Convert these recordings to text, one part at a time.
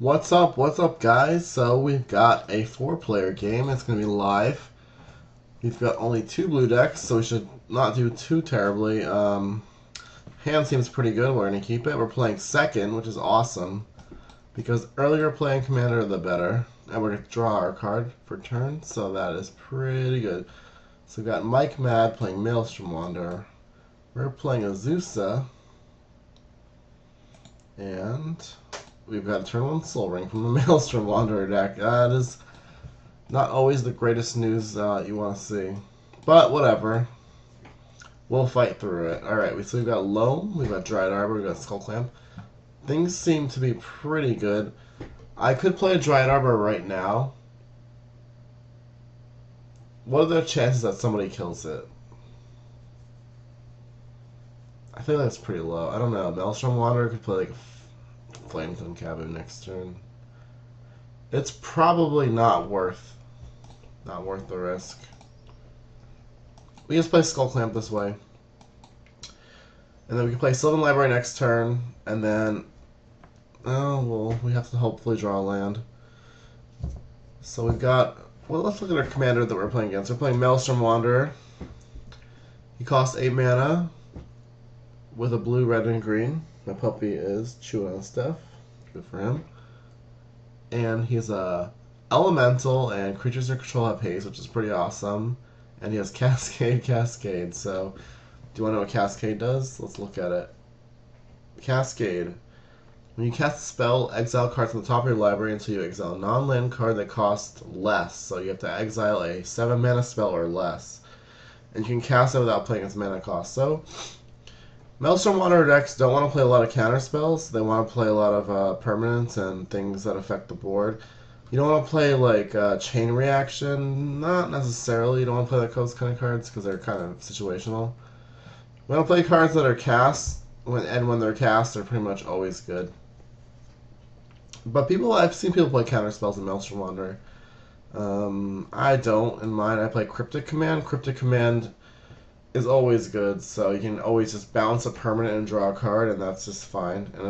What's up? What's up, guys? So we've got a four-player game. It's going to be live. We've got only two blue decks, so we should not do too terribly. Hand seems pretty good. We're going to keep it. We're playing second, which is awesome, because earlier playing Commander, the better. And we're going to draw our card for turn, so that is pretty good. So we've got Mike Mad playing Maelstrom Wanderer. We're playing Azusa, and we've got Turn 1 Soul Ring from the Maelstrom Wanderer deck. That is not always the greatest news you want to see. But whatever. We'll fight through it. Alright, so we've got Loam, we've got Dried Arbor, we've got Skull Clamp. Things seem to be pretty good. I could play a Dried Arbor right now. What are the chances that somebody kills it? I think that's pretty low. I don't know. Maelstrom Wanderer could play like a Flametongue Cabin next turn. It's probably not worth the risk. We just play Skull Clamp this way. And then we can play Sylvan Library next turn, and then well, we have to hopefully draw a land. So we've got, well, let's look at our commander that we're playing against. We're playing Maelstrom Wanderer. He costs 8 mana with a blue, red, and green. My puppy is chewing on stuff. Good for him. And he's a elemental, and creatures in control have haste, which is pretty awesome. And he has Cascade. So, do you want to know what Cascade does? Let's look at it. Cascade. When you cast a spell, exile cards from the top of your library until you exile a non-land card that costs less. So you have to exile a 7 mana spell or less. And you can cast it without paying its mana cost. So, Maelstrom Wanderer decks don't want to play a lot of counter spells. They want to play a lot of permanents and things that affect the board. You don't want to play like Chain Reaction, not necessarily. You don't want to play the Coast kind of cards because they're kind of situational. You want to play cards that are cast, and when they're cast, they're pretty much always good. But I've seen people play counter spells in Maelstrom Wanderer. I don't in mine. I play Cryptic Command. Cryptic Command is always good, so you can always just bounce a permanent and draw a card, and that's just fine. And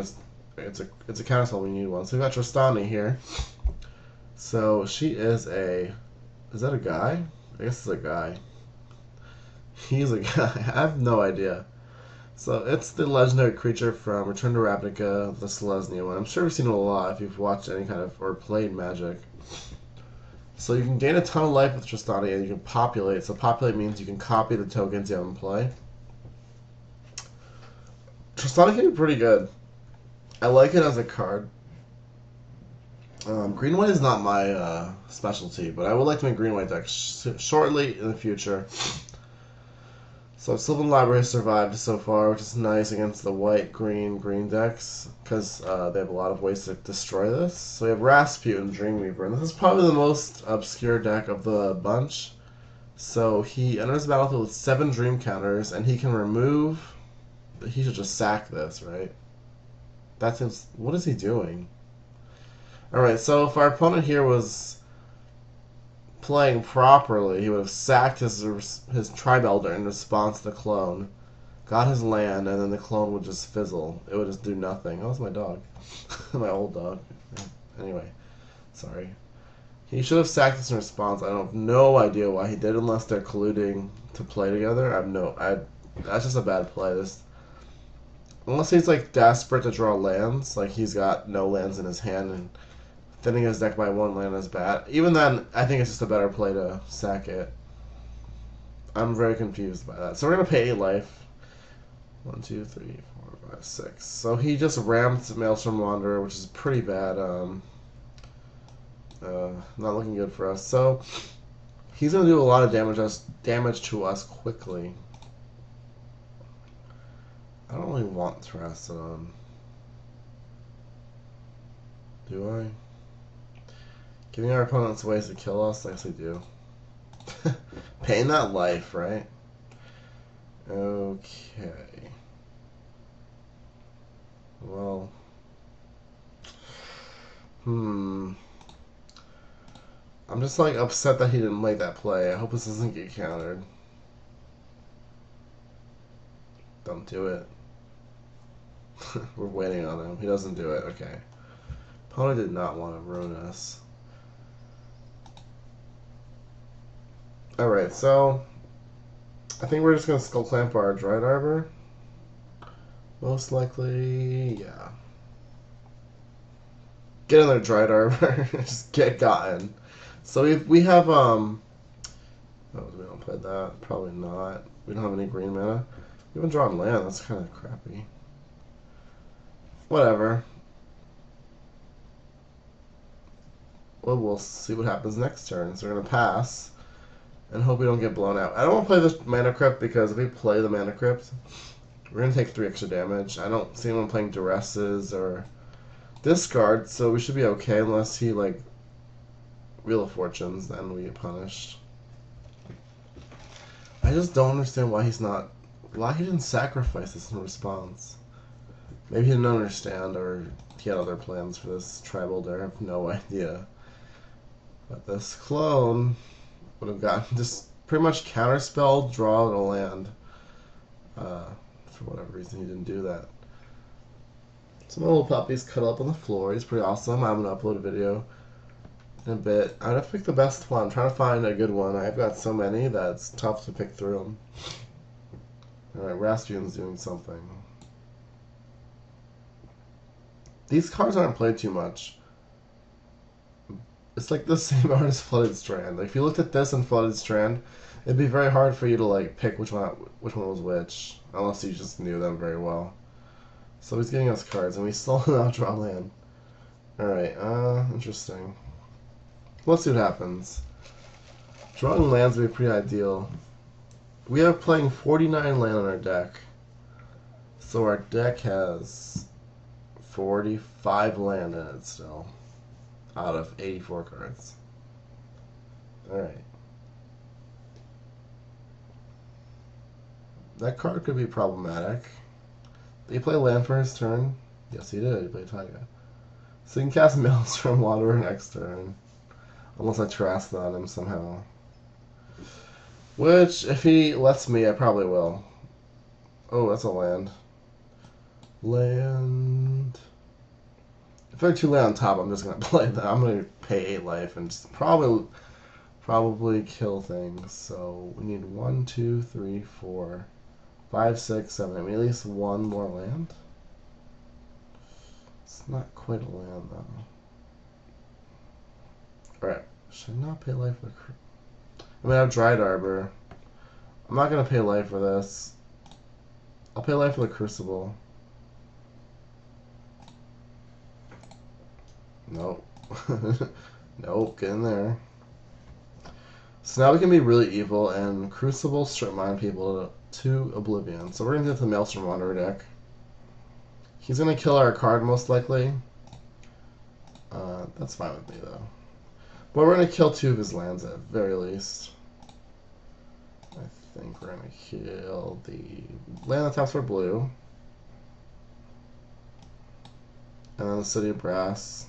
it's a counter spell when you need one. So we got Trostani here. So she is a... Is that a guy? I guess it's a guy. He's a guy. I have no idea. So it's the legendary creature from Return to Ravnica, the Selesnya one. I'm sure we've seen it a lot if you've watched any kind of... or played Magic. So you can gain a ton of life with Trostani, and you can populate. So populate means you can copy the tokens you have in play. Trostani can be pretty good. I like it as a card. Green-white is not my specialty, but I would like to make green-white decks shortly in the future. So Sylvan Library has survived so far, which is nice against the white-green decks, because they have a lot of ways to destroy this. So we have Rasputin, Dreamweaver, and this is probably the most obscure deck of the bunch. So he enters the battlefield with 7 dream counters, and he can remove... He should just sack this, right? That seems... What is he doing? Alright, so if our opponent here was playing properly, he would have sacked his Tribe Elder in response to the clone, got his land, and then the clone would just fizzle. It would just do nothing. Oh, that's my dog. My old dog. Anyway, sorry. He should have sacked this in response. I have no idea why he did, unless they're colluding to play together. That's just a bad play. Unless he's like desperate to draw lands, like he's got no lands in his hand and thinning his deck by 1 land is bad. Even then, I think it's just a better play to sack it. I'm very confused by that. So we're going to pay 8 life. 1, 2, 3, 4, 5, 6. So he just ramped Maelstrom Wanderer, which is pretty bad. Not looking good for us. So he's going to do a lot of damage to us quickly. I don't really want Trostani. Do I? Giving our opponents ways to kill us? I actually do. Paying that life, right? Okay. Well. I'm just like upset that he didn't make that play. I hope this doesn't get countered. Don't do it. We're waiting on him. He doesn't do it. Okay. Opponent did not want to ruin us. Alright, so I think we're just going to Skull Clamp our Dried Arbor. Most likely, yeah. Get in there, Dried Arbor. Just get gotten. So we have, oh, we don't play that. Probably not. We don't have any green mana. We haven't drawn land. That's kind of crappy. Whatever. Well, we'll see what happens next turn. So we're going to pass and hope we don't get blown out. I don't want to play this Mana Crypt because if we play the Mana Crypt, we're going to take 3 extra damage. I don't see anyone playing Duresses or Discard, so we should be okay unless he, like, Wheel of Fortunes, then we get punished. I just don't understand why he's not... Why he didn't sacrifice this in response. Maybe he didn't understand, or he had other plans for this tribal there. I have no idea. But this clone would have gotten just pretty much counterspell, draw a land. For whatever reason, he didn't do that. Some little puppies cuddle up on the floor. He's pretty awesome. I'm going to upload a video in a bit. I'd have to pick the best one. I'm trying to find a good one. I've got so many that it's tough to pick through them. Alright, Rasputin's doing something. These cards aren't played too much. It's like the same art as Flooded Strand. Like if you looked at this and Flooded Strand, it'd be very hard for you to like pick which one was which, unless you just knew them very well. So he's getting us cards, and we still not draw land. Alright, interesting. Let's see what happens. Drawing lands would be pretty ideal. We have playing 49 land on our deck. So our deck has 45 land in it still, out of 84 cards. Alright. That card could be problematic. Did he play land for his turn? Yes, he did. He played Taiga. So he can cast Maelstrom Water next turn. Unless I trust on him somehow. Which, if he lets me, I probably will. Oh, that's a land. Land. If I 2 land on top, I'm just going to play that. I'm going to pay 8 life and just probably kill things. So we need 1, 2, 3, 4, 5, 6, 7. I mean, at least 1 more land. It's not quite a land, though. Alright. Should I not pay life for the... I mean, I have Dried Arbor. I'm not going to pay life for this. I'll pay life for the Crucible. Nope. Nope, get in there. So now we can be really evil and Crucible strip mine people to oblivion. So we're going to get the Maelstrom Wanderer deck. He's going to kill our card most likely. That's fine with me though. But we're going to kill 2 of his lands at the very least. I think we're going to kill the land that taps for blue. And then the City of Brass.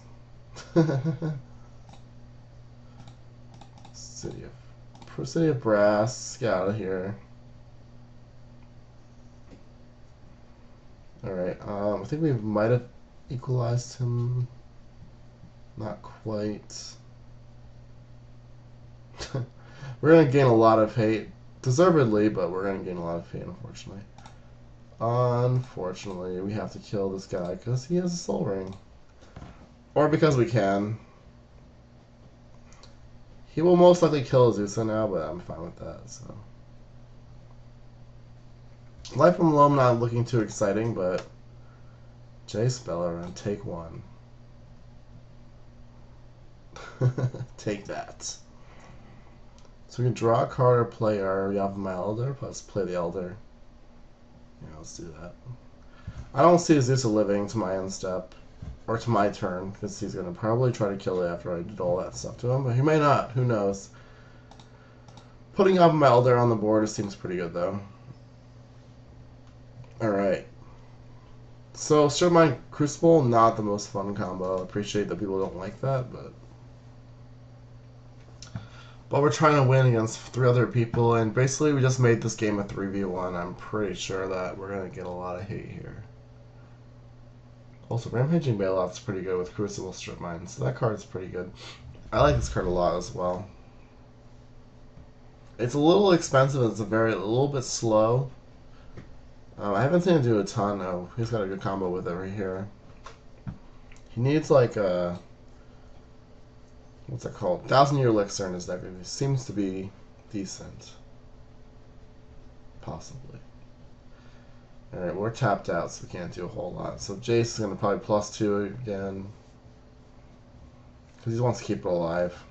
City of Brass, get out of here. Alright, I think we might have equalized him. Not quite. We're going to gain a lot of hate. Deservedly, but we're going to gain a lot of hate, unfortunately. Unfortunately, we have to kill this guy because he has a soul ring. Or because we can. He will most likely kill Azusa now, but I'm fine with that, so. Life from Loam not looking too exciting, but J Speller and take 1. Take that. So we can draw a card or play our Yavimaya Elder, plus play the Elder. Yeah, let's do that. I don't see Azusa living to my end step. Or to my turn, because he's going to probably try to kill it after I did all that stuff to him, but he may not, who knows. Putting Yavimaya Elder on the board seems pretty good, though. Alright. So, Strip Mine Crucible, not the most fun combo. I appreciate that people don't like that, but we're trying to win against 3 other people, and basically we just made this game a 3v1. I'm pretty sure that we're going to get a lot of hate here. Also, Rampaging Bailout's pretty good with Crucible Strip Mine, so that card's pretty good. I like this card a lot as well. It's a little expensive. It's a little bit slow. I haven't seen him do a ton. Oh, he's got a good combo with it right here. He needs like a what's that called? 1,000-Year Elixir in his deck. It seems to be decent, possibly. All right, we're tapped out, so we can't do a whole lot. So Jace is gonna probably +2 again because he wants to keep it alive.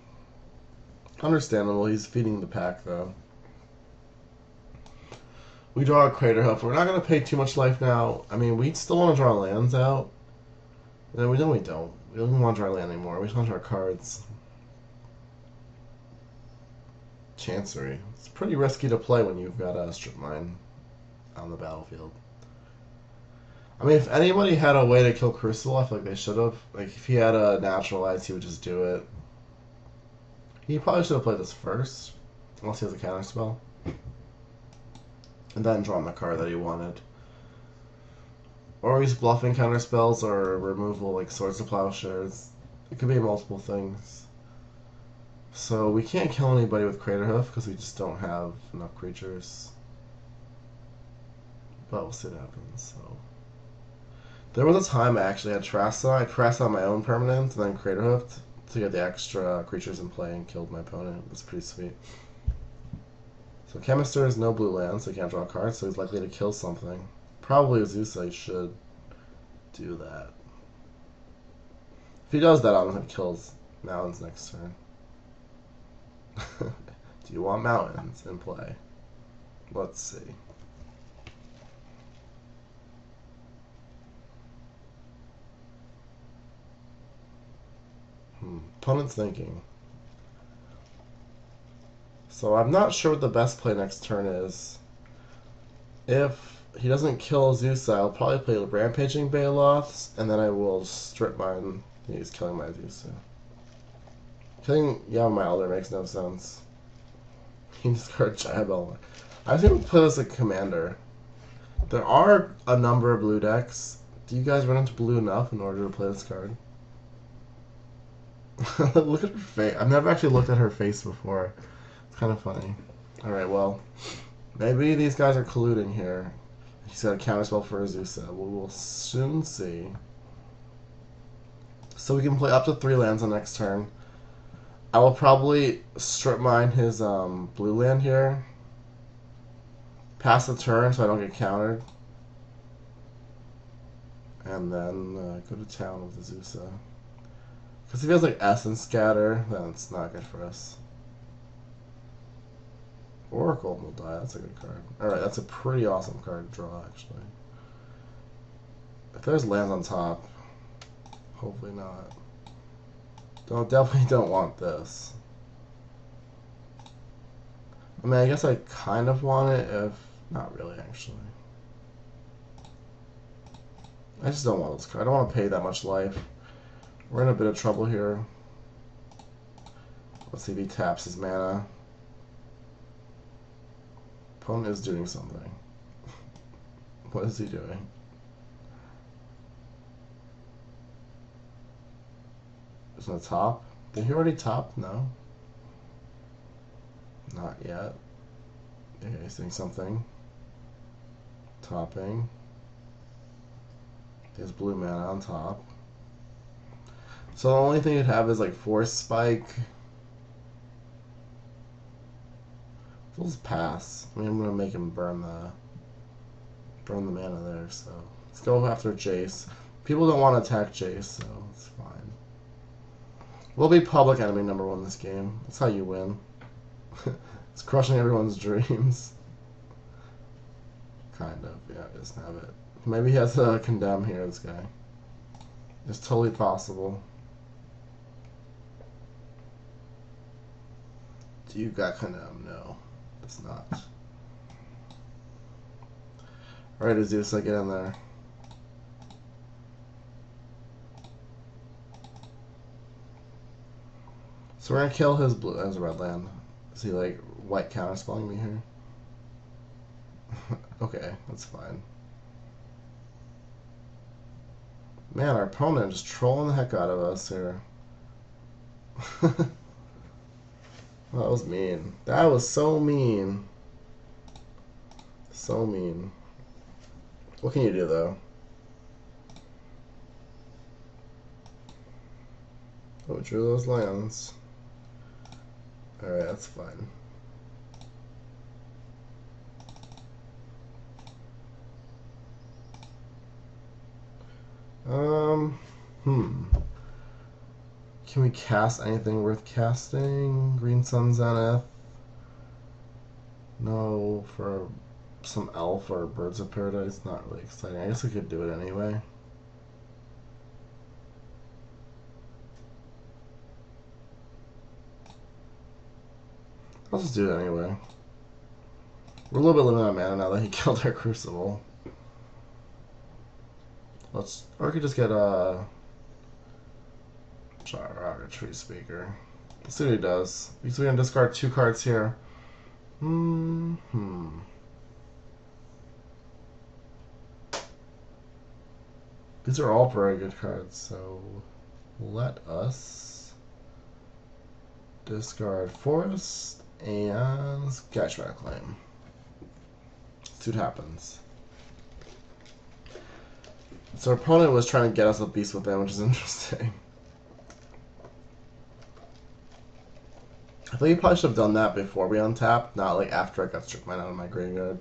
Understandable. He's feeding the pack though. We draw a Crater Hoof. We're not going to pay too much life now. I mean, we still want to draw lands out. No, we don't. We don't even want to draw land anymore. We just want to draw cards. Chancery. It's pretty risky to play when you've got a Strip Mine on the battlefield. I mean, if anybody had a way to kill Crucible, I feel like they should have. Like, if he had a Naturalize, he would just do it. He probably should have played this first, unless he has a counterspell. And then draw the card that he wanted. Or he's bluffing counterspells or removal like Swords to Plowshares. It could be multiple things. So we can't kill anybody with Crater Hoof because we just don't have enough creatures. But we'll see what happens. So there was a time I actually had Trostani. I Trostani on my own permanent and then Crater Hoofed to get the extra creatures in play and killed my opponent. It was pretty sweet. So Chemister has no blue lands, so he can't draw cards, so he's likely to kill something. Probably Azusa, he should do that. If he does that, I'm going to kill Mountains next turn. Do you want Mountains in play? Let's see. Opponent's thinking. So I'm not sure what the best play next turn is. If he doesn't kill Azusa, I'll probably play Rampaging Baloths, and then I will Strip Mine. He's killing my Azusa. Killing my Elder makes no sense. He discards Jab Elder. I think we'll play this as a Commander. There are a number of blue decks. Do you guys run into blue enough in order to play this card? Look at her face. I've never actually looked at her face before. Kind of funny. Alright, well, maybe these guys are colluding here. He's got a counterspell for Azusa. We'll soon see. So we can play up to 3 lands on next turn. I will probably Strip Mine his blue land here. Pass the turn so I don't get countered. And then go to town with Azusa. Because if he has like Essence Scatter, then it's not good for us. Oracle will die. That's a good card. Alright, that's a pretty awesome card to draw, actually. If there's lands on top, hopefully not. Definitely don't want this. I mean, I guess I kind of want it, if not really, actually. I just don't want this card. I don't want to pay that much life. We're in a bit of trouble here. Let's see if he taps his mana. Opponent is doing something. What is he doing? Is it top? Did he already top? No. Not yet. Okay, he's doing something. Topping. He has blue mana on top. So the only thing you'd have is like Force Spike. We'll just pass. I mean, I'm gonna make him burn the mana there. So let's go after Jace. People don't want to attack Jace, so it's fine. We'll be public enemy #1 this game. That's how you win. It's crushing everyone's dreams. Kind of, yeah. Just have it. Maybe he has a condemn here. This guy. It's totally possible. Do you got condemn? No. It's not. Alright, Azusa, get in there. So we're gonna kill his blue as a red land. Is he like white counterspelling me here? Okay, that's fine. Man, our opponent just trolling the heck out of us here. Well, that was mean. That was so mean. So mean. What can you do, though? Oh, drew those lands. Alright, that's fine. Can we cast anything worth casting? Green Sun Zenith? No, for some elf or Birds of Paradise? Not really exciting. I guess we could do it anyway. I'll just do it anyway. We're a little bit limited on mana now that he killed our Crucible. Or we could just get a Tree Speaker. Let's see what he does. Because we're gonna discard 2 cards here. These are all very good cards, so let us discard Forest and Cashback Claim. See what happens. So our opponent was trying to get us a Beast Within, which is interesting. I think you probably should have done that before we untapped, not like after I got Strict Mine out of my graveyard.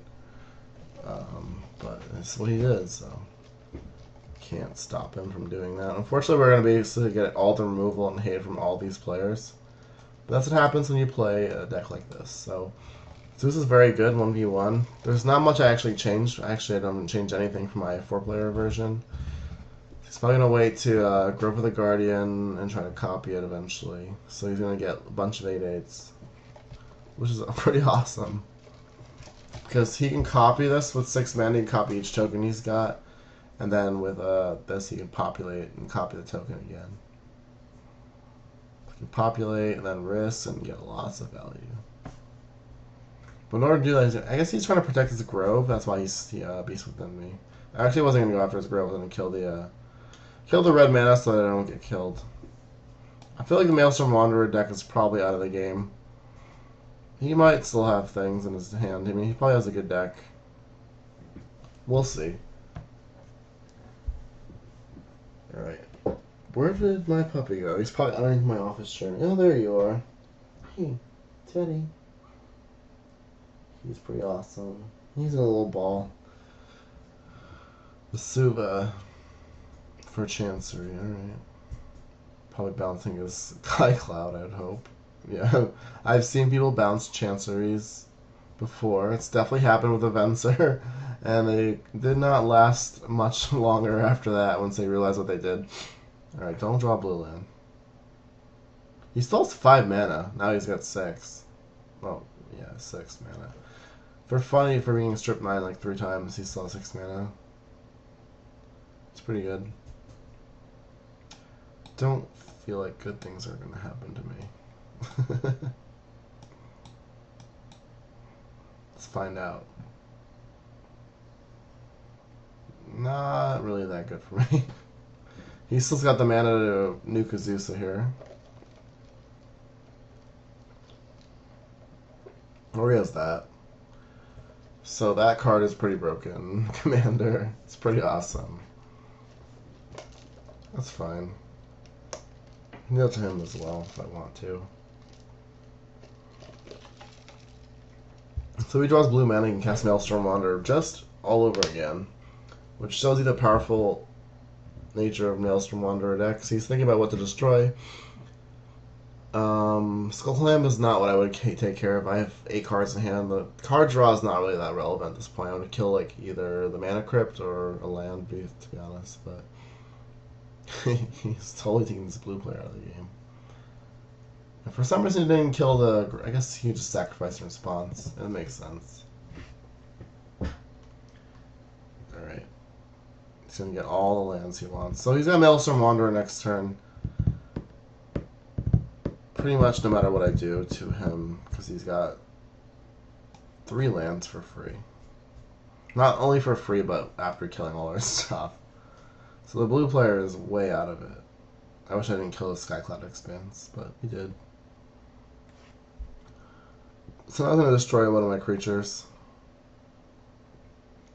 But it's what he did, so can't stop him from doing that. Unfortunately, we're going to be able to get all the removal and hate from all these players. But that's what happens when you play a deck like this. So this is very good, 1v1. There's not much I actually changed. Actually, I don't change anything from my 4-player version. He's probably going to wait to Grove of the Guardian and try to copy it eventually. So he's going to get a bunch of 8/8s, which is pretty awesome. Because he can copy this with 6 mana, he can copy each token he's got. And then with this, he can populate and copy the token again. He can populate and then risk and get lots of value. But in order to do that, I guess he's trying to protect his Grove. That's why he's Beast Within me. I actually wasn't going to go after his Grove. I was going to kill the red mana so that I don't get killed. I feel like the Maelstrom Wanderer deck is probably out of the game. He might still have things in his hand. I mean, he probably has a good deck. We'll see. Alright. Where did my puppy go? He's probably underneath my office chair. Oh, there you are. Hey, Teddy. He's pretty awesome. He's a little ball. Vesuva for Chancery. Alright. Probably bouncing his Sky Cloud, I'd hope. Yeah. I've seen people bounce Chanceries before. It's definitely happened with a Venser. And they did not last much longer after that once they realized what they did. Alright, don't draw blue land. He still has 5 mana. Now he's got 6. Oh, yeah, 6 mana. For being stripped 9 like 3 times, he still has 6 mana. It's pretty good. Don't feel like good things are going to happen to me. Let's find out. Not really that good for me. He still's got the mana to nuke Azusa here. Or he has that. So that card is pretty broken. Commander. It's pretty awesome. That's fine. Kneel to him as well if I want to. So he draws blue mana and can cast Maelstrom Wanderer just all over again. Which shows you the powerful nature of Maelstrom Wanderer deck, because he's thinking about what to destroy. Skullclamp is not what I would take care of. I have 8 cards in hand. The card draw is not really that relevant at this point. I would kill like either the Mana Crypt or a land, to be honest, but he's totally taking this blue player out of the game. And for some reason he didn't kill the... I guess he just sacrificed in response. It makes sense. Alright. He's going to get all the lands he wants. So he's got Maelstrom Wanderer next turn. Pretty much no matter what I do to him, because he's got 3 lands for free. Not only for free, but after killing all our stuff. So the blue player is way out of it. I wish I didn't kill the Skycloud Expanse, but we did. So now I'm going to destroy one of my creatures.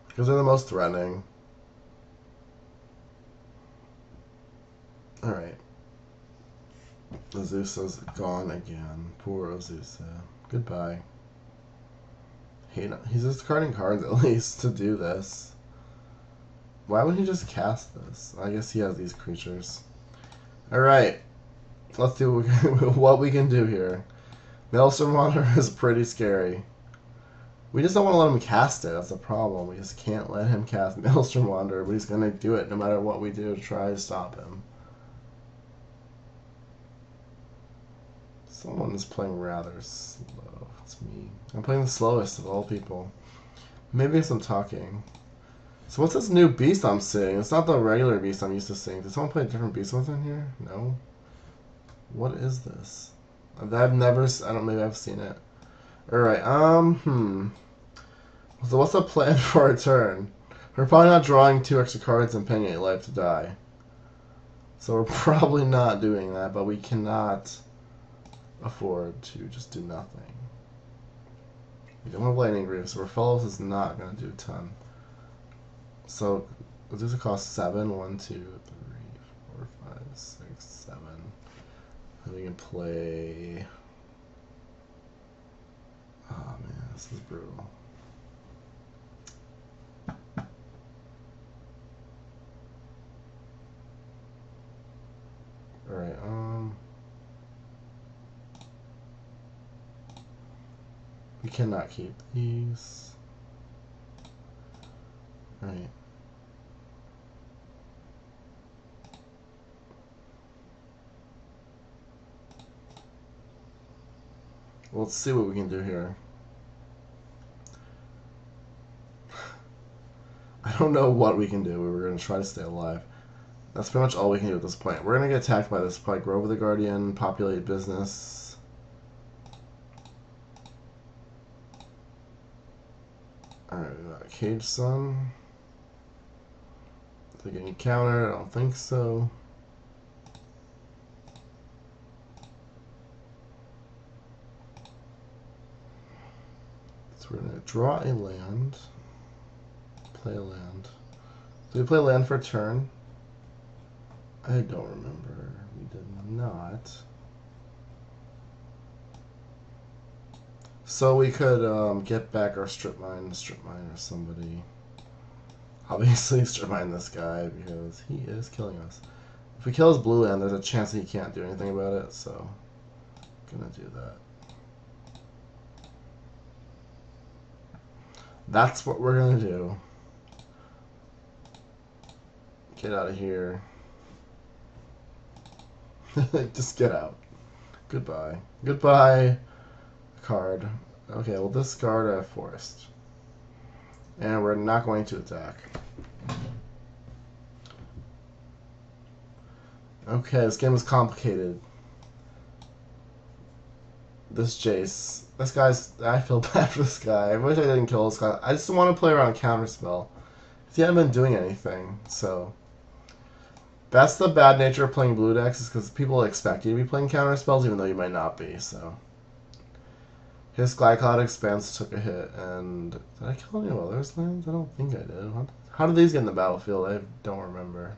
Because they're the most threatening. Alright. Azusa's gone again. Poor Azusa. Goodbye. He's discarding cards at least to do this. Why would he just cast this? I guess he has these creatures. Alright. Let's do what we can do here. Maelstrom Wanderer is pretty scary. We just don't want to let him cast it. That's the problem. We just can't let him cast Maelstrom Wanderer, but he's going to do it no matter what we do to try to stop him. Someone is playing rather slow. It's me. I'm playing the slowest of all people. Maybe some talking. So what's this new beast I'm seeing? It's not the regular beast I'm used to seeing. Did someone play a different beast in here? No. What is this? I've never... I don't... Maybe I've seen it. Alright, So what's the plan for our turn? We're probably not drawing 2 extra cards and paying 8 life to die. So we're probably not doing that, but we cannot afford to just do nothing. We don't want to play any Grief, so Fellows is not going to do a ton. So, this will cost 7. 1, 2, 3, 4, 5, 6, 7. And we can play... Oh man, this is brutal. Alright, we cannot keep these. Alright. Well, let's see what we can do here. I don't know what we can do. We're going to try to stay alive. That's pretty much all we can do at this point. We're going to get attacked by this probably Grover the Guardian, Populate Business. Alright, we got Cage Sun. Is there any counter? I don't think so. So we're going to draw a land. Play a land. Did we play land for a turn? I don't remember. We did not. So we could get back our strip mine or somebody. Obviously strip mine this guy because he is killing us. If we kill his blue land, there's a chance that he can't do anything about it, so I'm gonna do that. That's what we're gonna do. Get out of here. Just get out. Goodbye. Goodbye, card. Okay, we'll discard a forest. And we're not going to attack. Okay, this game is complicated. This Jace. This guy's... I feel bad for this guy. I wish I didn't kill this guy. I just want to play around Counterspell. He hasn't been doing anything, so... That's the bad nature of playing blue decks, is because people expect you to be playing counter spells, even though you might not be, so. His Skycloud Expanse took a hit, and... Did I kill any of others' lands? I don't think I did. How did these get in the battlefield? I don't remember.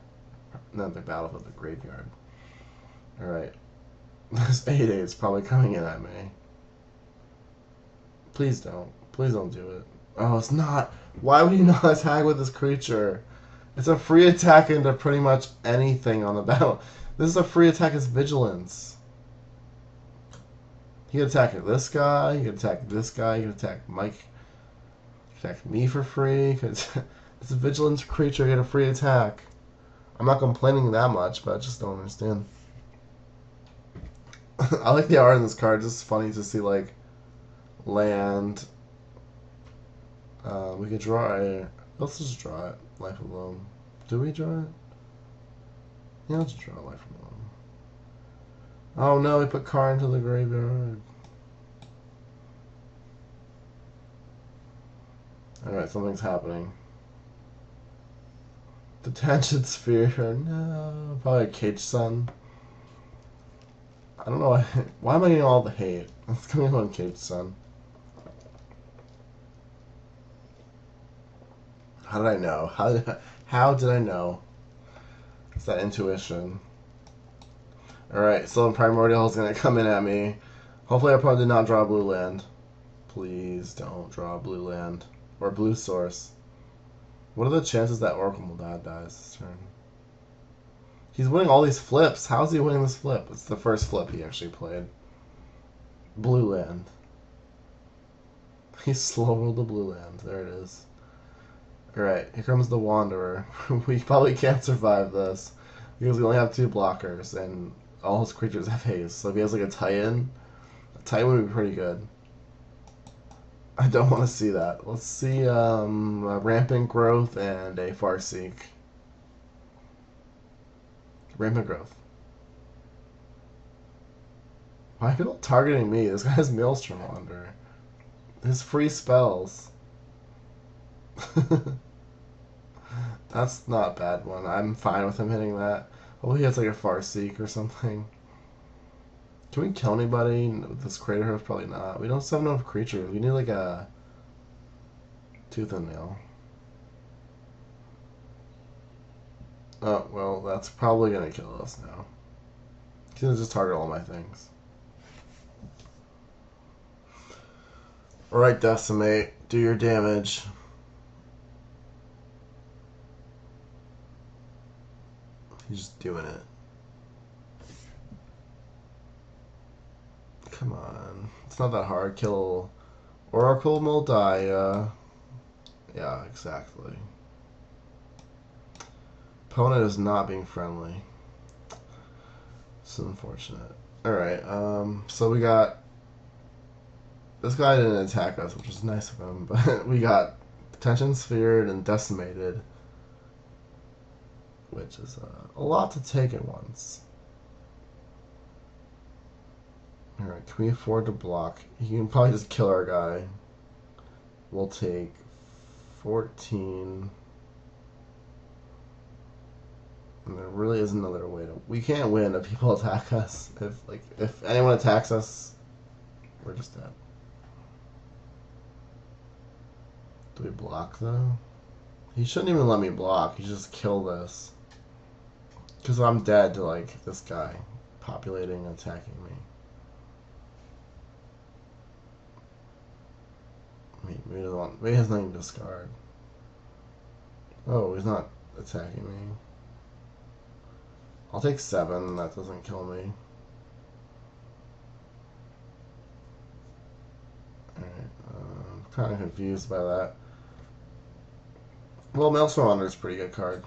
Not the battlefield, the graveyard. Alright. This 8/8 is probably coming in at me. Please don't. Please don't do it. Oh, it's not! Why would you not attack with this creature? It's a free attack into pretty much anything on the battle. This is a free attack as Vigilance. He can attack this guy, he can attack this guy, he can attack Mike, he can attack me for free. It's a Vigilance creature, get a free attack. I'm not complaining that much, but I just don't understand. I like the art in this card, it's just funny to see, like, land. We could draw a... Let's just draw it. Life Alone. Do we draw it? Yeah, let's draw Life Alone. Oh no, we put Car into the graveyard. Alright, something's happening. Detention sphere. No. Probably a cage sun. I don't know why am I getting all the hate? It's coming on cage sun. How did I know? How did I know? It's that intuition. Alright, so Primordial is gonna come in at me. Hopefully our opponent did not draw a blue land. Please don't draw a blue land. Or blue source. What are the chances that Oracle Muldad dies this turn? He's winning all these flips. How is he winning this flip? It's the first flip he actually played. Blue land. He slow rolled the blue land. There it is. Alright, here comes the Wanderer. We probably can't survive this. Because we only have 2 blockers, and all his creatures have haste. So if he has like a Titan would be pretty good. I don't want to see that. Let's see a Rampant Growth and a Farseek. Rampant Growth. Why are people targeting me? This guy has Maelstrom Wanderer. His free spells. That's not a bad one. I'm fine with him hitting that. Hopefully he has like a Farseek or something. Can we kill anybody with this Crater Hoof? Probably not. We don't have enough creatures. We need like a Tooth and Nail. Oh, well, that's probably going to kill us now. He's going to just target all my things. Alright, Decimate. Do your damage. He's just doing it. Come on. It's not that hard. Kill Oracle Moldaya. Yeah, exactly. Opponent is not being friendly. It's unfortunate. Alright, so we got... This guy didn't attack us, which was nice of him, but we got Detention Sphered and Decimated, which is a lot to take at once. Alright, can we afford to block? He can probably just kill our guy. We'll take 14. And there really is another way to... We can't win if people attack us. If anyone attacks us, we're just dead. Do we block, though? He shouldn't even let me block. He should just kill this. Because I'm dead to, like, this guy populating and attacking me. Maybe he has nothing to discard. Oh, he's not attacking me. I'll take 7. That doesn't kill me. Alright, I'm kind of confused by that. Well, Maelstrom Wanderer is a pretty good card.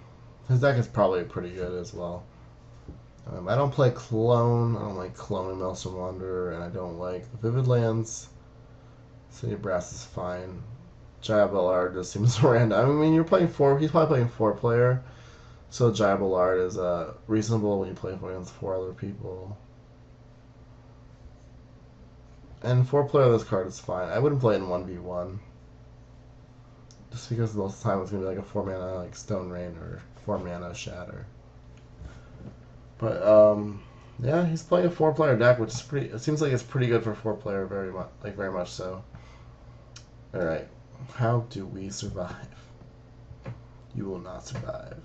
His deck is probably pretty good as well. I don't play Clone. I don't like cloning Maelstrom Wanderer, and I don't like the Vivid Lands. City of Brass is fine. Jaya Ballard just seems random. I mean, you're playing 4. He's probably playing 4-player. So Jaya Ballard is reasonable when you play against 4 other people. And 4-player this card is fine. I wouldn't play it in 1v1. Just because most of the time it's going to be like a 4-mana like Stone Rain or 4-mana Shatter. But, yeah, he's playing a 4-player deck, which is pretty... It seems like it's pretty good for 4-player, very much so. Alright. How do we survive? You will not survive.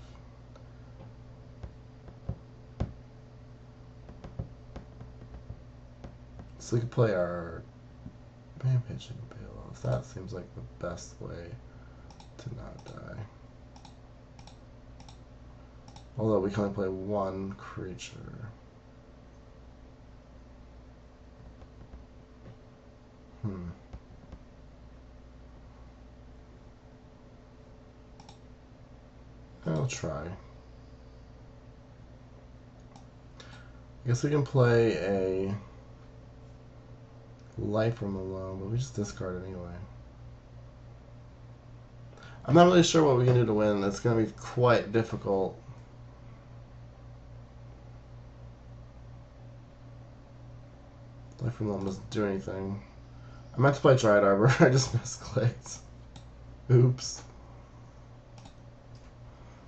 So we could play our Rampage and Palos. That seems like the best way to not die. Although we can only play 1 creature. I'll try. I guess we can play a Life from Alone, but we just discard it anyway. I'm not really sure what we can do to win. It's going to be quite difficult. Life from Alone doesn't do anything. I meant to play Dryad Arbor. I just misclicked. Oops.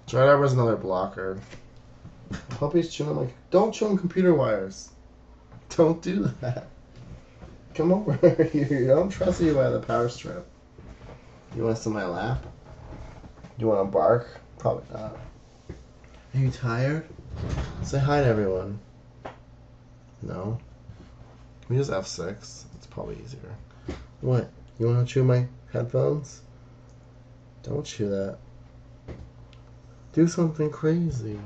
Drive is another blocker. Puppy's chewing on don't chew on computer wires. Don't do that. Come over here. I don't trust you by the power strip. You want to sit in my lap? You want to bark? Probably not. Are you tired? Say hi to everyone. No? Can we just F6? It's probably easier. What? You want to chew my headphones? Don't chew that. Do something crazy.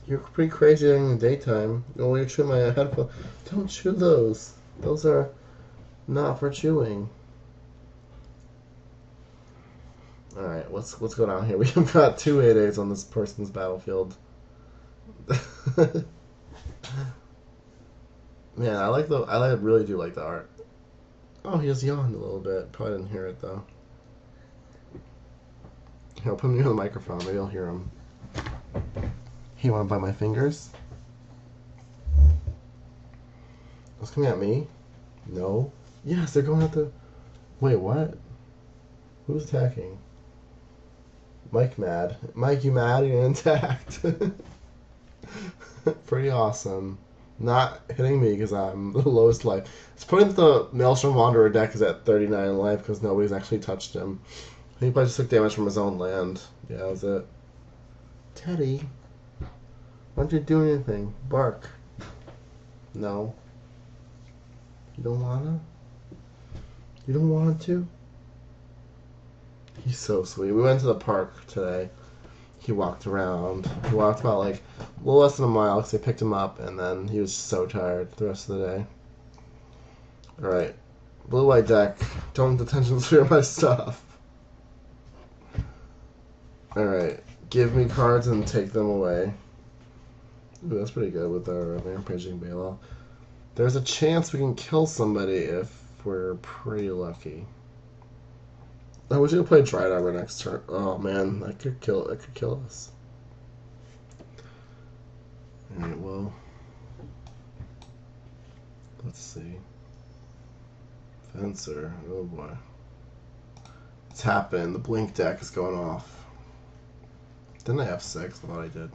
You're pretty crazy during the daytime. You want to chew my headphones? Don't chew those. Those are not for chewing. Alright, what's going on here? We've got 2 8/8s on this person's battlefield. Man, I really do like the art. Oh, he just yawned a little bit. Probably didn't hear it though. Here, I'll put him near the microphone. Maybe I'll hear him. Hey, you want to bite my fingers? What's coming at me? No. Yes, they're going at the... Wait, what? Who's attacking? Mike mad. Mike, you mad? You're intact. Pretty awesome. Not hitting me because I'm the lowest life. It's putting the Maelstrom Wanderer deck is at 39 life because nobody's actually touched him. He probably just took damage from his own land. Yeah, that was it. Teddy, why don't you do anything? Bark. No. You don't wanna? You don't want to? He's so sweet. We went to the park today. He walked around. He walked about like a little less than a mile because they picked him up, and then he was so tired the rest of the day. Alright. Blue-white deck. Don't detention sphere my stuff. Alright. Give me cards and take them away. Ooh, that's pretty good with our Rampaging Bala. There's a chance we can kill somebody if we're pretty lucky. I wish we could play Dried Arbor next turn. Oh man, that could kill us. Alright, well. Let's see. Fencer. Oh boy. It's happened. The blink deck is going off. Didn't I F6? I thought I did.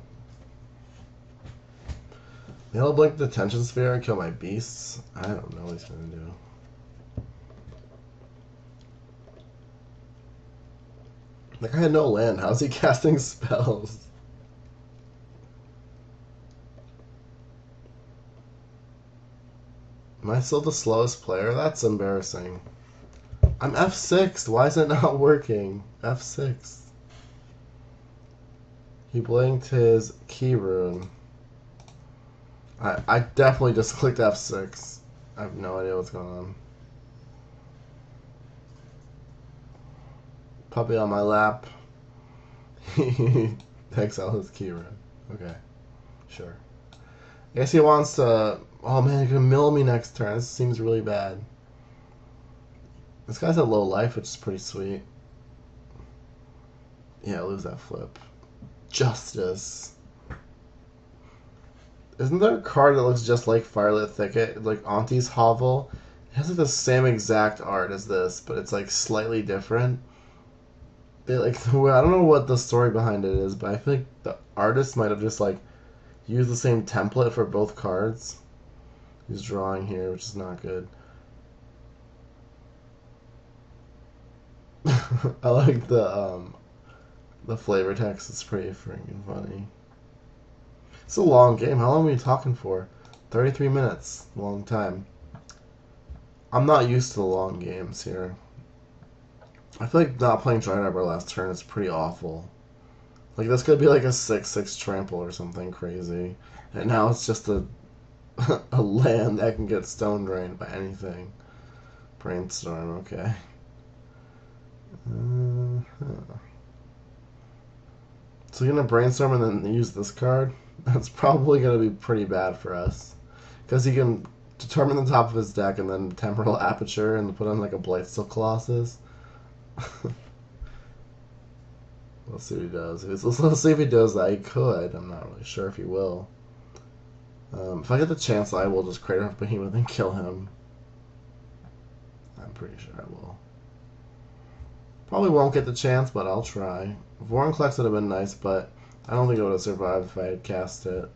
Maybe I'll blink the Detention Sphere and kill my beasts. I don't know what he's gonna do. Like, I had no land. How's he casting spells? Am I still the slowest player? That's embarrassing. I'm F6. Why is it not working? F6. He blinked his key rune. I definitely just clicked F6. I have no idea what's going on. Puppy on my lap. He takes out his key rune. Okay. Sure. I guess he wants to... Oh man, he's gonna mill me next turn. This seems really bad. This guy's at low life, which is pretty sweet. Yeah, lose that flip. Justice. Isn't there a card that looks just like Firelit Thicket? Like Auntie's Hovel? It has like the same exact art as this, but it's like slightly different. They like I don't know what the story behind it is, but I feel like the artist might have just like used the same template for both cards. He's drawing here, which is not good. I like the flavor text. It's pretty freaking funny. It's a long game. How long were you talking for? 33 minutes. Long time. I'm not used to the long games here. I feel like not playing Dried Arbor last turn is pretty awful. Like, this could be like a 6/6 trample or something crazy. And now it's just a land that can get stone drained by anything. Brainstorm, okay. So you're gonna brainstorm and then use this card? That's probably gonna be pretty bad for us. Because he can determine the top of his deck and then Temporal Aperture and put on like a Blightsteel Colossus. Let's see what he does. Let's see if he does that. He could. I'm not really sure if he will. If I get the chance, I will just create a behemoth and kill him. I'm pretty sure I will. Probably won't get the chance, but I'll try. Vorinclex would have been nice, but I don't think it would have survived if I had cast it.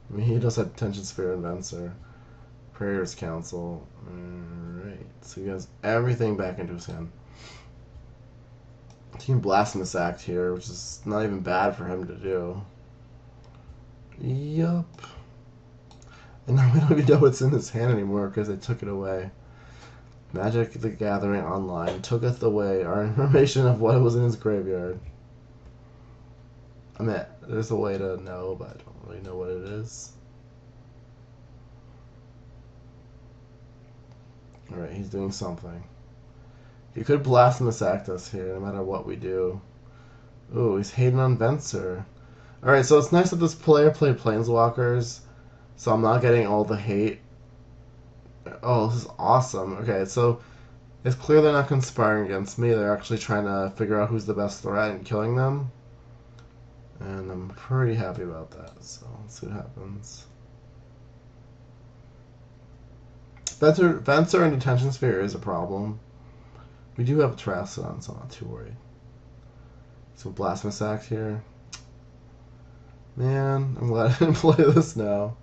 I mean, he does have Tension Sphere and Venser. Prayer's Council. Alright, so he has everything back into his hand. He can Blasphemous Act here, which is not even bad for him to do. Yup. And now we don't even know what's in his hand anymore because they took it away. Magic the Gathering Online tooketh away our information of what was in his graveyard. I mean, there's a way to know, but I don't really know what it is. Alright, he's doing something. He could Blasphemous Act us here, no matter what we do. Ooh, he's hating on Venser. Alright, so it's nice that this player played Planeswalkers, so I'm not getting all the hate. Oh, this is awesome. Okay, so it's clear they're not conspiring against me. They're actually trying to figure out who's the best threat and killing them. And I'm pretty happy about that, so let's see what happens. Venser and Detention Sphere is a problem. We do have a Trostani, so I'm not too worried. So Blasphemous Act here. Man, I'm glad I didn't play this now.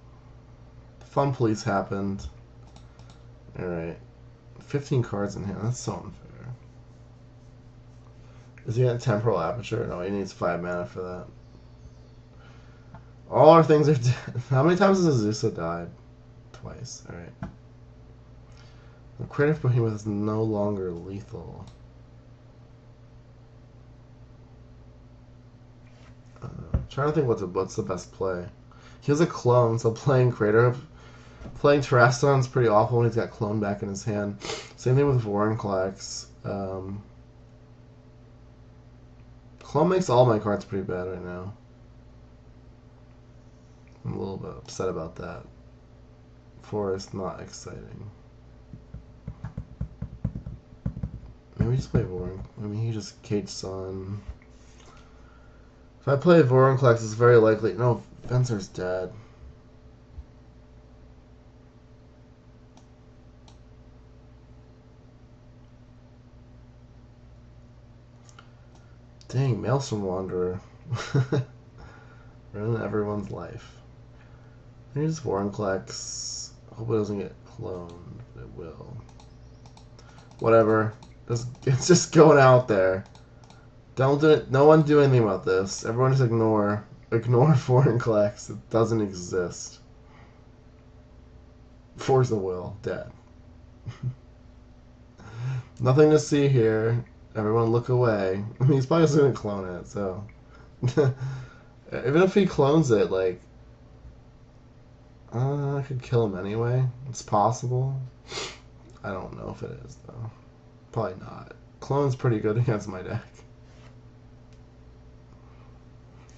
The Fun Police happened. Alright. 15 cards in hand. That's so unfair. Is he at Temporal Aperture? No, he needs 5 mana for that. All our things are dead. How many times has Azusa died? Twice. Alright. The Creative Behemoth is no longer lethal. Trying to think what's the best play. He has a clone, so playing Trostani is pretty awful when he's got clone back in his hand. Same thing with Vorinclex. Clone makes all my cards pretty bad right now. I'm a little bit upset about that. Forest, not exciting. Maybe just play Vorinclex. I mean, he just Cage Sun. If I play Vorinclex, it's very likely. No, Venser's dead. Dang, Maelstrom Wanderer. Ruining everyone's life. Here's Vorinclex. Hope it doesn't get cloned, but it will. Whatever. It's just going out there. Don't do it. No one do anything about this. Everyone just ignore Vorinclex. It doesn't exist. Force of Will, dead. Nothing to see here. Everyone look away. I mean, he's probably just gonna clone it, so even if he clones it, like I could kill him anyway. It's possible. I don't know if it is though. Probably not. Clone's pretty good against my deck.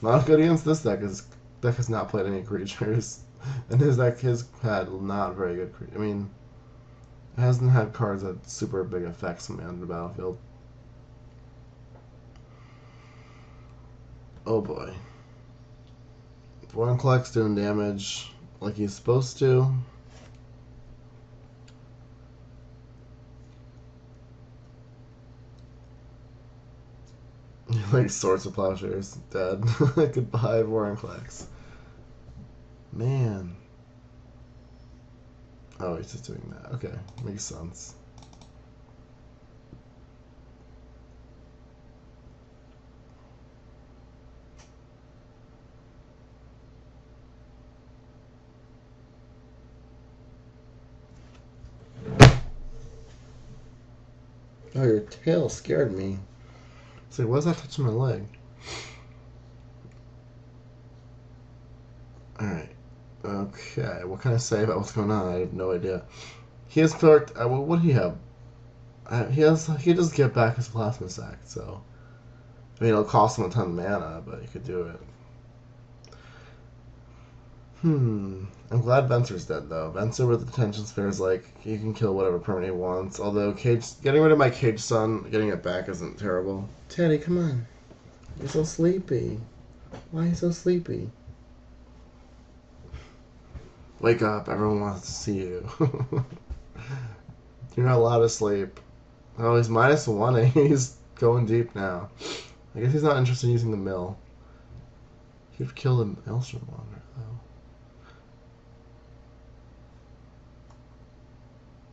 Not good against this deck. His deck has not played any creatures, and his deck has had not very good creatures. I mean, it hasn't had cards that super big effects on the battlefield. Oh boy. Vorinclex doing damage like he's supposed to. Like Swords of Plowshares, dead. Goodbye, Vorinclex. Man. Oh, he's just doing that. Okay, makes sense. Oh, your tail scared me. It's like, why is that touching my leg? Alright. Okay, what can I say about what's going on? I have no idea. He has correct. What do he have? He does get back his Plasma Sack, so. I mean, it'll cost him a ton of mana, but he could do it. I'm glad Venser's dead, though. Venser with the Detention Sphere is like, he can kill whatever permanent he wants. Although, getting rid of my Cage Sun, getting it back isn't terrible. Teddy, come on. You're so sleepy. Why are you so sleepy? Wake up. Everyone wants to see you. You're not allowed to sleep. Oh, he's -1. He's going deep now. I guess he's not interested in using the mill. He could kill the Maelstrom Wanderer,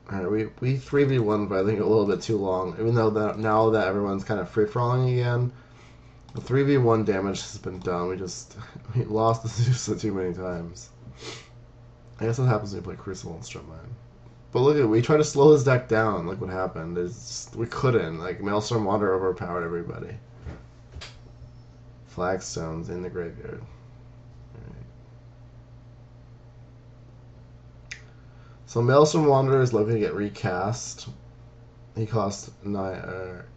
though. Alright, we 3v1, but I think a little bit too long. Even though now that everyone's kind of free-for-alling again, the 3v1 damage has been done. We lost the Azusa too many times. I guess what happens when you play Crucible and Strip Mine. But look at we tried to slow this deck down. Look what happened. We couldn't. Like Maelstrom Wanderer overpowered everybody. Flagstones in the graveyard. Alright. So Maelstrom Wanderer is looking to get recast. He costs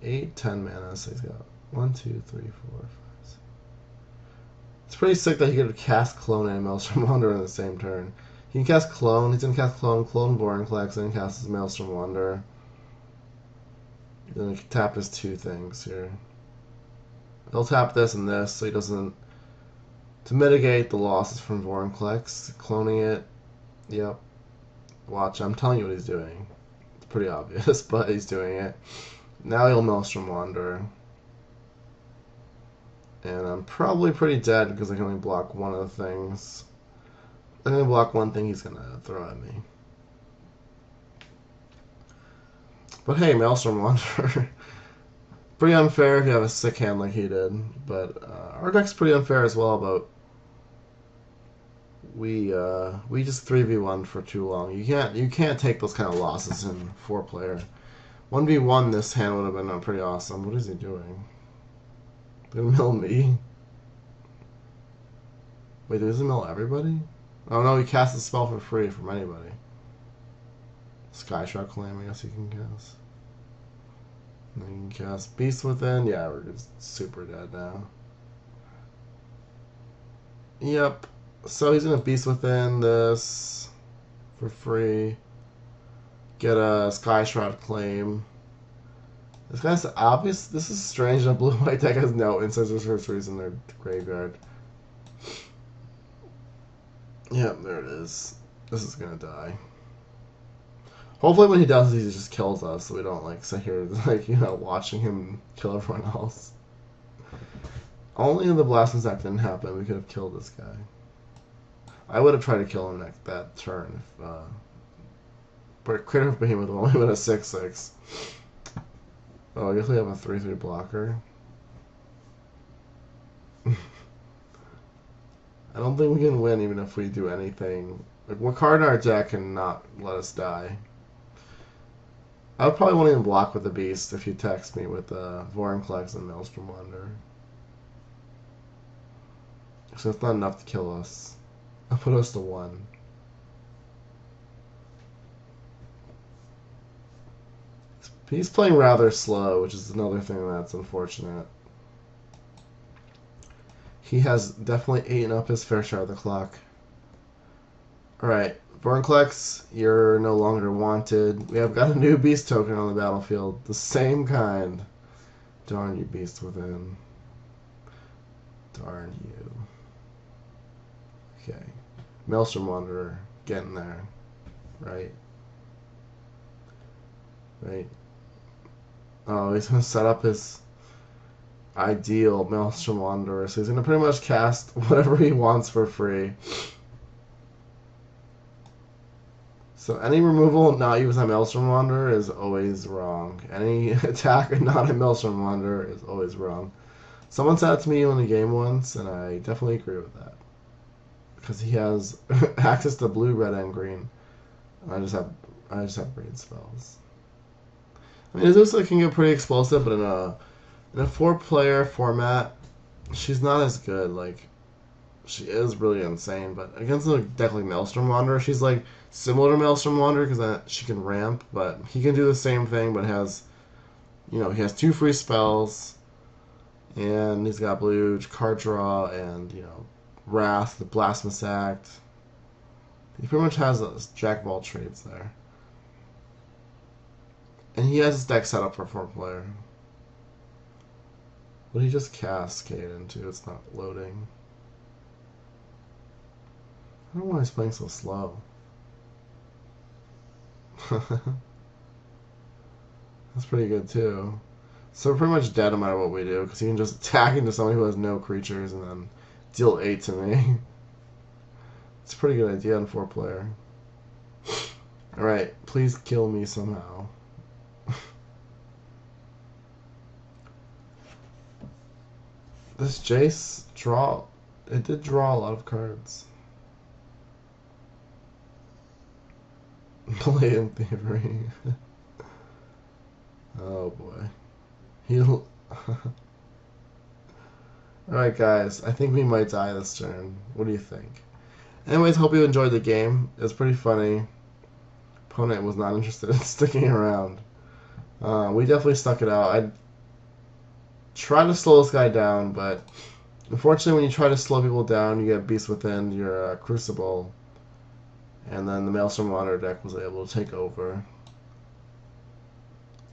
8, 10 mana, so he's got 1, 2, 3, 4, 5, 6. It's pretty sick that he could cast Clone and Maelstrom Wanderer in the same turn. He can cast Clone, he's gonna cast Clone Vorinclex, and cast his Maelstrom Wanderer. Then he can tap his 2 things here. He'll tap this and this, so he doesn't... To mitigate the losses from Vorinclex, cloning it. Yep. Watch, I'm telling you what he's doing. It's pretty obvious, but he's doing it. Now he'll Maelstrom Wanderer. And I'm probably pretty dead because I can only block one of the things. I'm going to block one thing he's going to throw at me. But hey, Maelstrom Wanderer. Pretty unfair if you have a sick hand like he did. But our deck's pretty unfair as well, but we just 3v1 for too long. You can't take those kind of losses in 4-player. 1v1 this hand would have been pretty awesome. What is he doing? Did he mill me? Wait, does he mill everybody? Oh no, he casts a spell for free from anybody. Sky Shroud Claim, I guess he can cast. And then you can cast Beast Within. Yeah, we're just super dead now. Yep. So he's gonna Beast Within this for free. Get a Sky Shroud Claim. This guy's obvious. This is strange. A blue-white deck has no instants or sorceries in their graveyard. Yep, there it is. This is gonna die. Hopefully when he does, he just kills us, so we don't like sit here like watching him kill everyone else. Only in the Blasphemous Act didn't happen. We could have killed this guy. I would have tried to kill him that turn if but Critter Behemoth only went a 6/6. Oh, I guess we have a 3/3 blocker. I don't think we can win even if we do anything. Like, what card in our deck can not let us die? I would probably won't even block with the Beast if you text me with Vorinclex and Maelstrom Wanderer. So it's not enough to kill us. I'll put us to 1. He's playing rather slow, which is another thing that's unfortunate. He has definitely eaten up his fair share of the clock. Alright, Vorinclex, you're no longer wanted. We have got a new Beast token on the battlefield. The same kind. Darn you, Beast Within. Darn you. Okay. Maelstrom Wanderer, getting there. Right? Right. Oh, he's going to set up his ideal Maelstrom Wanderer. So he's going to pretty much cast whatever he wants for free. So any removal not using a Maelstrom Wanderer is always wrong. Any attack not a Maelstrom Wanderer is always wrong. Someone said it to me in the game once, and I definitely agree with that. Because he has access to blue, red, and green. And I just have green spells. I mean, Azusa can get pretty explosive, but in a 4-player format, she's not as good. Like, she is really insane, but against a deck like Maelstrom Wanderer, she's like similar to Maelstrom Wanderer because she can ramp, but he can do the same thing, but has, he has 2 free spells, and he's got blue card draw and Wrath, the Blasphemous Act. He pretty much has a jack of all trades there. And he has his deck set up for 4-player. What did he just cast Cade into? It's not loading. I don't know why he's playing so slow. That's pretty good too. So we're pretty much dead no matter what we do, because he can just attack into somebody who has no creatures and then deal 8 to me. It's a pretty good idea on 4-player. Alright, please kill me somehow. This Jace it did draw a lot of cards. Blatant thievery. Oh boy. Alright guys, I think we might die this turn. What do you think? Anyways, hope you enjoyed the game. It was pretty funny. Opponent was not interested in sticking around. We definitely stuck it out. I tried to slow this guy down, but unfortunately when you try to slow people down, you get Beast Within your Crucible. And then the Maelstrom Water deck was able to take over.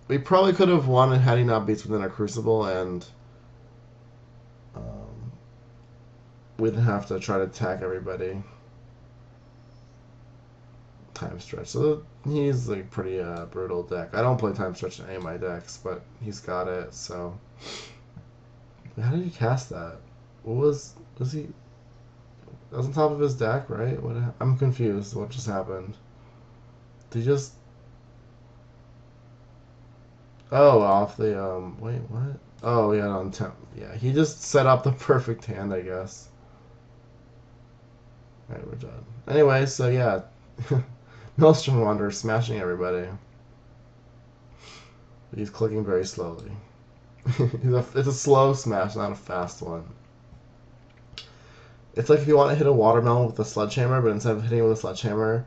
We probably could have won had he not Beast Within our Crucible, and we didn't have to try to attack everybody. Time Stretch. So he's like pretty brutal deck. I don't play Time Stretch in any of my decks, but he's got it. So how did he cast that? What was he? That was on top of his deck, right? I'm confused. What just happened? Did he just? Oh, off the Wait, what? Oh, yeah, on temp. Yeah, he just set up the perfect hand, I guess. Alright, we're done. Anyway, so yeah. Maelstrom Wanderer smashing everybody. He's clicking very slowly. It's a slow smash, not a fast one. It's like if you want to hit a watermelon with a sledgehammer, but instead of hitting it with a sledgehammer,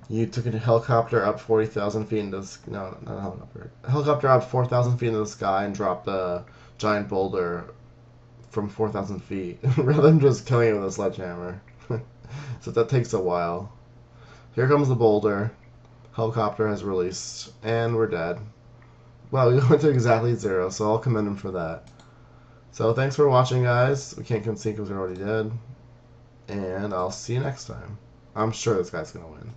you took a helicopter up 40,000 feet into the no, not a helicopter. A helicopter up 4,000 feet into the sky and dropped a giant boulder from 4,000 feet, rather than just killing it with a sledgehammer. So that takes a while. Here comes the boulder. Helicopter has released, and we're dead. Well, we went to exactly 0, so I'll commend him for that. So thanks for watching, guys. We can't concede because we're already dead. And I'll see you next time. I'm sure this guy's going to win.